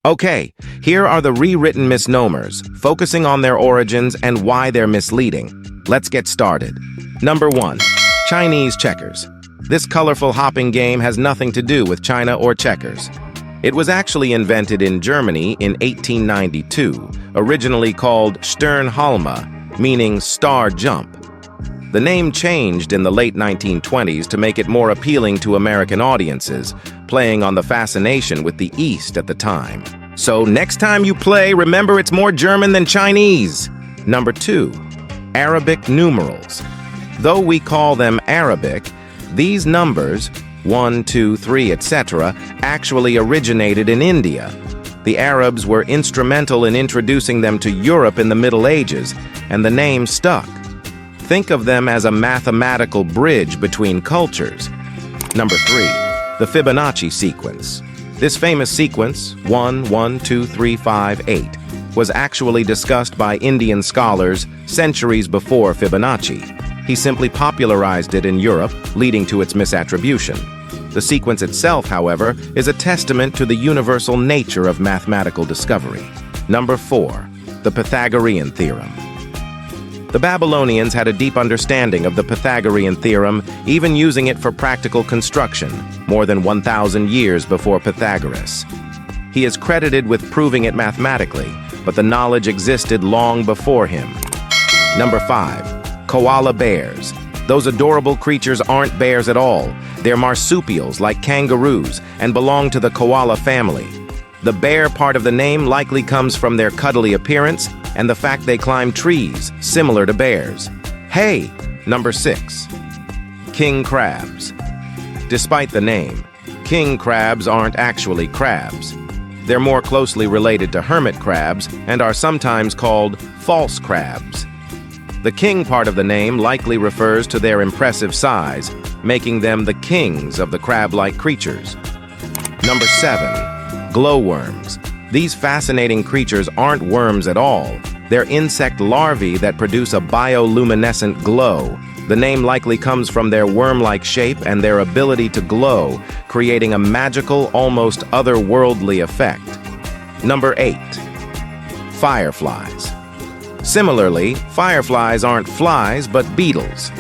Okay, here are the rewritten misnomers, focusing on their origins and why they're misleading. Let's get started. Number 1. Chinese checkers. This colorful hopping game has nothing to do with China or checkers. It was actually invented in Germany in 1892, originally called Sternhalma, meaning star jump. The name changed in the late 1920s to make it more appealing to American audiences, playing on the fascination with the East at the time. So next time you play, remember it's more German than Chinese. Number 2. Arabic numerals. Though we call them Arabic, these numbers, 1, 2, 3, etc., actually originated in India. The Arabs were instrumental in introducing them to Europe in the Middle Ages, and the name stuck. Think of them as a mathematical bridge between cultures. Number 3. The Fibonacci sequence. This famous sequence, 1, 1, 2, 3, 5, 8, was actually discussed by Indian scholars centuries before Fibonacci. He simply popularized it in Europe, leading to its misattribution. The sequence itself, however, is a testament to the universal nature of mathematical discovery. Number 4. The Pythagorean theorem. The Babylonians had a deep understanding of the Pythagorean theorem, even using it for practical construction, more than 1,000 years before Pythagoras. He is credited with proving it mathematically, but the knowledge existed long before him. Number 5. Koala bears. Those adorable creatures aren't bears at all. They're marsupials like kangaroos and belong to the koala family. The bear part of the name likely comes from their cuddly appearance and the fact they climb trees, similar to bears. Hey! Number 6. King crabs. Despite the name, king crabs aren't actually crabs. They're more closely related to hermit crabs and are sometimes called false crabs. The king part of the name likely refers to their impressive size, making them the kings of the crab-like creatures. Number 7. Glowworms. These fascinating creatures aren't worms at all. They're insect larvae that produce a bioluminescent glow. The name likely comes from their worm-like shape and their ability to glow, creating a magical, almost otherworldly effect. Number 8. Fireflies. Similarly, fireflies aren't flies but beetles.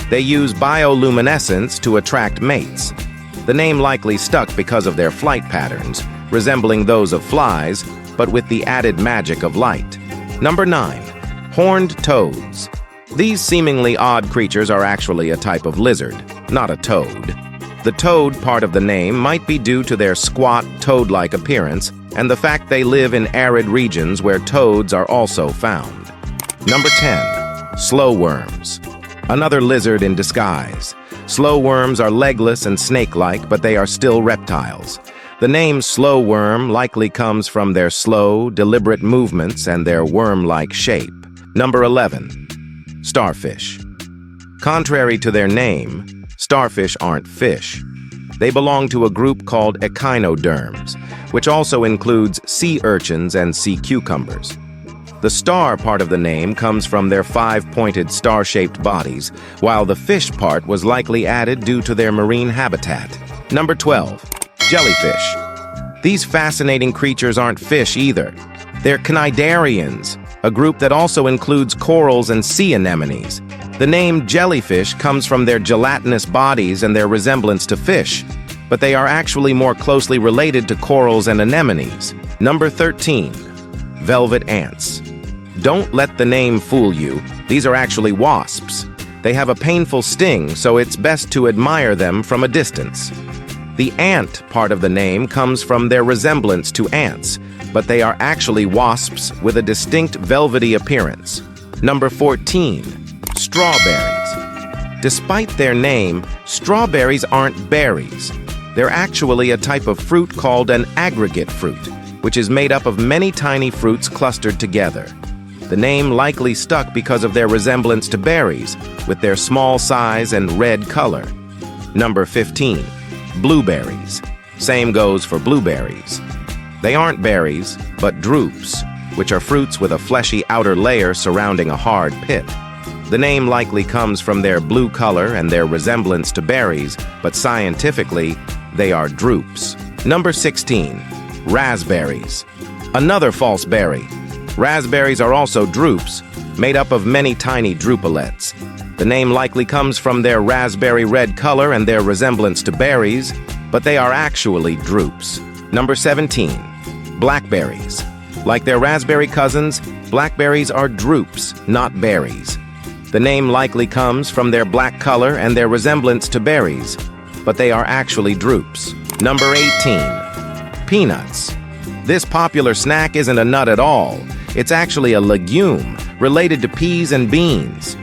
They use bioluminescence to attract mates. The name likely stuck because of their flight patterns, resembling those of flies, but with the added magic of light. Number 9. Horned toads. These seemingly odd creatures are actually a type of lizard, not a toad. The toad part of the name might be due to their squat, toad-like appearance and the fact they live in arid regions where toads are also found. Number 10. Slow worms. Another lizard in disguise. Slow worms are legless and snake-like, but they are still reptiles. The name slow worm likely comes from their slow, deliberate movements and their worm-like shape. Number 11. Starfish. Contrary to their name, starfish aren't fish. They belong to a group called echinoderms, which also includes sea urchins and sea cucumbers. The star part of the name comes from their 5-pointed star-shaped bodies, while the fish part was likely added due to their marine habitat. Number 12. Jellyfish. These fascinating creatures aren't fish either. They're cnidarians, a group that also includes corals and sea anemones. The name jellyfish comes from their gelatinous bodies and their resemblance to fish, but they are actually more closely related to corals and anemones. Number 13. Velvet ants. Don't let the name fool you. These are actually wasps. They have a painful sting, so it's best to admire them from a distance. The ant part of the name comes from their resemblance to ants, but they are actually wasps with a distinct velvety appearance. Number 14. Strawberries. Despite their name, strawberries aren't berries. They're actually a type of fruit called an aggregate fruit, which is made up of many tiny fruits clustered together. The name likely stuck because of their resemblance to berries, with their small size and red color. Number 15. Blueberries. Same goes for blueberries. They aren't berries, but drupes, which are fruits with a fleshy outer layer surrounding a hard pit. The name likely comes from their blue color and their resemblance to berries, but scientifically, they are drupes. Number 16. Raspberries. Another false berry. Raspberries are also drupes, made up of many tiny drupelets. The name likely comes from their raspberry red color and their resemblance to berries, but they are actually drupes. Number 17. Blackberries. Like their raspberry cousins, blackberries are drupes, not berries. The name likely comes from their black color and their resemblance to berries, but they are actually drupes. Number 18. Peanuts. This popular snack isn't a nut at all. It's actually a legume, related to peas and beans.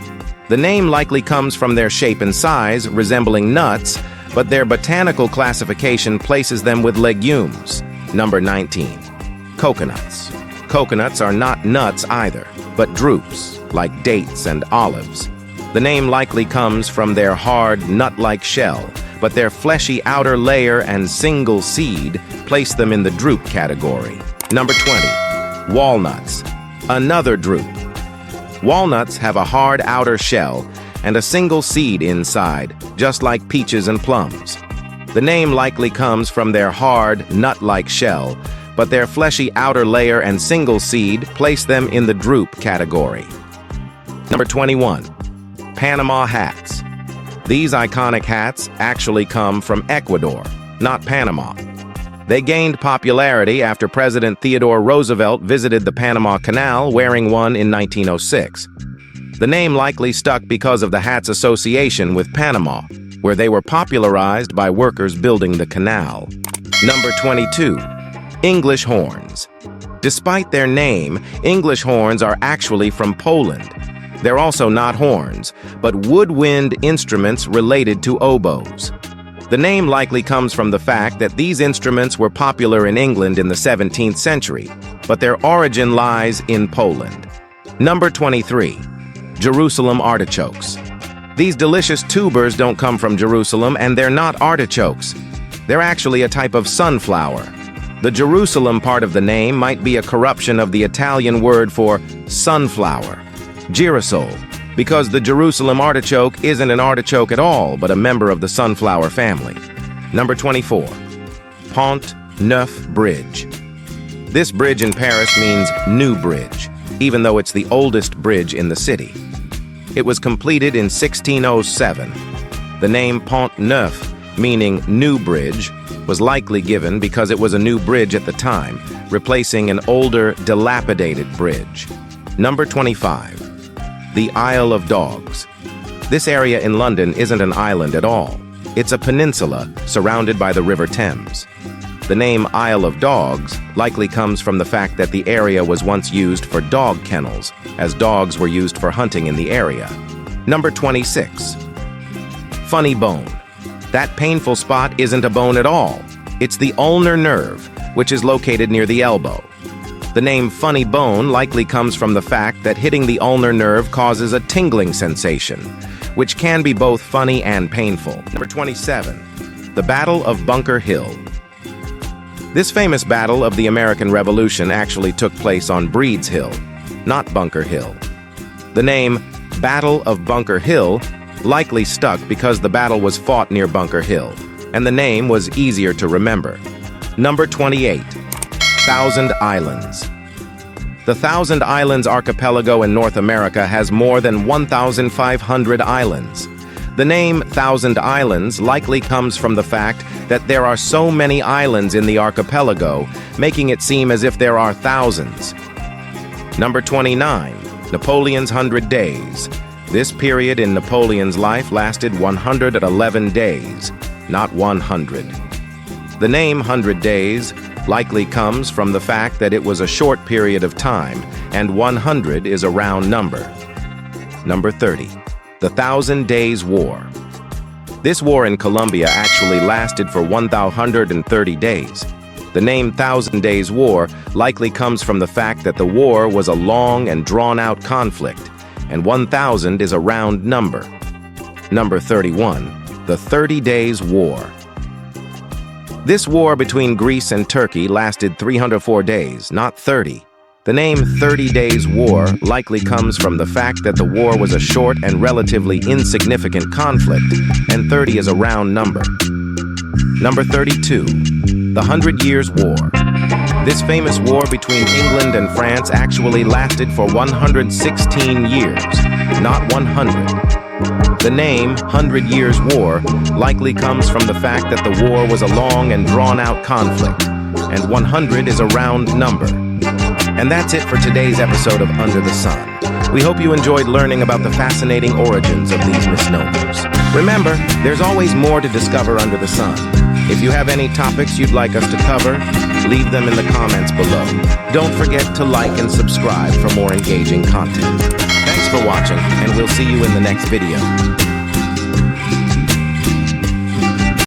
The name likely comes from their shape and size, resembling nuts, but their botanical classification places them with legumes. Number 19. Coconuts. Coconuts are not nuts either, but drupes, like dates and olives. The name likely comes from their hard, nut-like shell, but their fleshy outer layer and single seed place them in the drupe category. Number 20. Walnuts. Another drupe. Walnuts have a hard outer shell and a single seed inside, just like peaches and plums. The name likely comes from their hard, nut-like shell, but their fleshy outer layer and single seed place them in the drupe category. Number 21. Panama hats. These iconic hats actually come from Ecuador, not Panama. They gained popularity after President Theodore Roosevelt visited the Panama Canal wearing one in 1906. The name likely stuck because of the hat's association with Panama, where they were popularized by workers building the canal. Number 22. English horns. Despite their name, English horns are actually from Poland. They're also not horns, but woodwind instruments related to oboes. The name likely comes from the fact that these instruments were popular in England in the 17th century, but their origin lies in Poland. Number 23. Jerusalem artichokes. These delicious tubers don't come from Jerusalem, and they're not artichokes. They're actually a type of sunflower. The Jerusalem part of the name might be a corruption of the Italian word for sunflower, girasole, because the Jerusalem artichoke isn't an artichoke at all, but a member of the sunflower family. Number 24. Pont Neuf Bridge. This bridge in Paris means new bridge, even though it's the oldest bridge in the city. It was completed in 1607. The name Pont Neuf, meaning new bridge, was likely given because it was a new bridge at the time, replacing an older, dilapidated bridge. Number 25. The Isle of Dogs. This area in London isn't an island at all. It's a peninsula surrounded by the River Thames. The name Isle of Dogs likely comes from the fact that the area was once used for dog kennels, as dogs were used for hunting in the area. Number 26. Funny bone. That painful spot isn't a bone at all. It's the ulnar nerve, which is located near the elbow. The name funny bone likely comes from the fact that hitting the ulnar nerve causes a tingling sensation, which can be both funny and painful. Number 27. The Battle of Bunker Hill. This famous battle of the American Revolution actually took place on Breed's Hill, not Bunker Hill. The name Battle of Bunker Hill likely stuck because the battle was fought near Bunker Hill, and the name was easier to remember. Number 28. Thousand Islands. The Thousand Islands archipelago in North America has more than 1,500 islands. The name Thousand Islands likely comes from the fact that there are so many islands in the archipelago, making it seem as if there are thousands. Number 29. Napoleon's 100 Days. This period in Napoleon's life lasted 111 days, not 100. The name 100 Days likely comes from the fact that it was a short period of time, and 100 is a round number. Number 30. The 1,000 Days War. This war in Colombia actually lasted for 1,030 days. The name 1,000 Days War likely comes from the fact that the war was a long and drawn-out conflict, and 1,000 is a round number. Number 31. The 30 Days War. This war between Greece and Turkey lasted 304 days, not 30. The name 30 Days War likely comes from the fact that the war was a short and relatively insignificant conflict, and 30 is a round number. Number 32. the 100 Years' War. This famous war between England and France actually lasted for 116 years, not 100. The name 100 Years' War likely comes from the fact that the war was a long and drawn-out conflict, and 100 is a round number. And that's it for today's episode of Under the Sun. We hope you enjoyed learning about the fascinating origins of these misnomers. Remember, there's always more to discover under the sun. If you have any topics you'd like us to cover, leave them in the comments below. Don't forget to like and subscribe for more engaging content. Thanks for watching, and we'll see you in the next video.